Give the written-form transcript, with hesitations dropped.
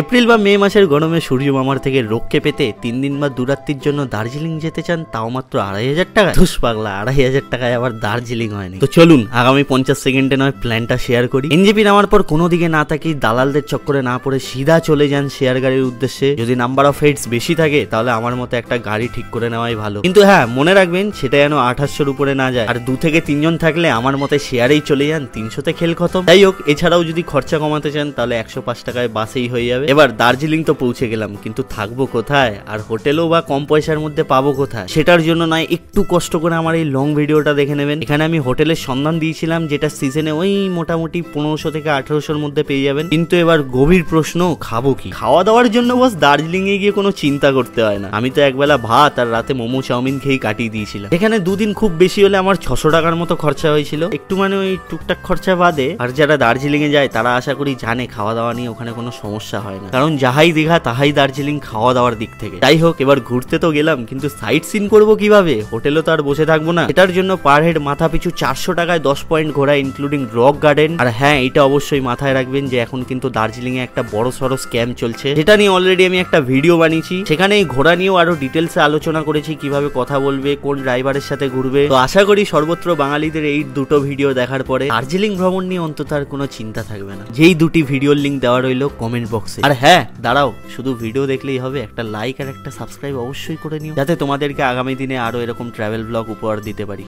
April বা মে মাসের গরমে সূর্য মামার থেকে রক্ষে পেতে 3 দিন বা 2 রাত্রির জন্য দার্জিলিং যেতে চান, তাও মাত্র 2500 টাকা। ধুস পাগলা, 2500 টাকায় আবার দার্জিলিং হয়নি। তো চলুন আগামী 50 সেকেন্ডে নয় প্ল্যানটা শেয়ার করি। এনজেপি নামার পর কোনো দিকে না তাকি দালালদের চক্করে না পড়ে সিধা চলে যান শেয়ার গাড়ির উদ্দেশ্যে। যদি নাম্বার অফ হেডস বেশি থাকে তাহলে আমার মতো একটা গাড়ি ঠিক করে নেওয়াই ভালো, কিন্তু হ্যাঁ মনে রাখবেন সেটা যেন 2800-র উপরে না যায়। আর 2 থেকে 3 জন থাকলে আমার মতে শেয়ারেই চলে যান, 300-তে খেল খতম। যাই হোক, এছাড়াও যদি খরচা কমাতে চান তাহলে 105 টাকায় বাসেই হয়ে যাবে। এবার দার্জিলিং তো পৌঁছে গেলাম, কিন্তু থাকবো কোথায় আর হোটেলও বা কম পয়সার মধ্যে পাবো কোথায়, সেটার জন্য নয় একটু কষ্ট করে আমার এই লং ভিডিওটা দেখে নেবেন। এখানে আমি হোটেলের সন্ধান দিয়েছিলাম যেটা সিজনে ওই মোটামুটি 1500 থেকে 1800-র মধ্যে পেয়ে যাবেন। কিন্তু এবার গভীর প্রশ্ন, খাবো কি? খাওয়া দাওয়ার জন্য বস দার্জিলিং এ গিয়ে কোনো চিন্তা করতে হয় না। আমি তো একবেলা ভাত আর রাতে মোমো চাউমিন খেয়ে কাটিয়ে দিয়েছিলাম। এখানে 2 দিন খুব বেশি হলে আমার 600 টাকার মতো খরচা হয়েছিল, একটু মানে ওই টুকটাক খরচা বাদে। আর যারা দার্জিলিং এ যায় তারা আশা করি জানে খাওয়া দাওয়া নিয়ে ওখানে কোনো সমস্যা হয় না, কারণ যাহাই দীঘা তাহাই দার্জিলিং খাওয়া দাওয়ার দিক থেকে। যাই হোক, এবার ঘুরতে তো গেলাম, কিন্তু সাইট সিন করবো কিভাবে? হোটেলে তো আর বসে থাকবো না। এটার জন্য পার হেড মাথা পিছু 400 টাকায় 10 পয়েন্ট ঘোরা, ইনক্লুডিং রক গার্ডেন। আর হ্যাঁ, এটা অবশ্যই মাথায় রাখবেন যে এখন কিন্তু দার্জিলিং এ একটা বড় সড়ো স্ক্যাম চলছে, যেটা নিয়ে অলরেডি আমি একটা ভিডিও বানিয়েছি। সেখানে এই ঘোরা নিয়েও আরো ডিটেলসে আলোচনা করেছি, কিভাবে কথা বলবে, কোন ড্রাইভারের সাথে ঘুরবে। তো আশা করি সর্বত্র বাঙালিদের এই দুটো ভিডিও দেখার পরে দার্জিলিং ভ্রমণ নিয়ে অন্তত আর কোনো চিন্তা থাকবে না। যেই দুটি ভিডিওর লিঙ্ক দেওয়া রইলো কমেন্ট বক্সে। আর হ্যাঁ দাঁড়াও, শুধু ভিডিও দেখলেই হবে, একটা লাইক আর একটা সাবস্ক্রাইব অবশ্যই করে নিও, যাতে তোমাদেরকে আগামী দিনে আরো এরকম ট্রাভেল ব্লগ উপহার দিতে পারি।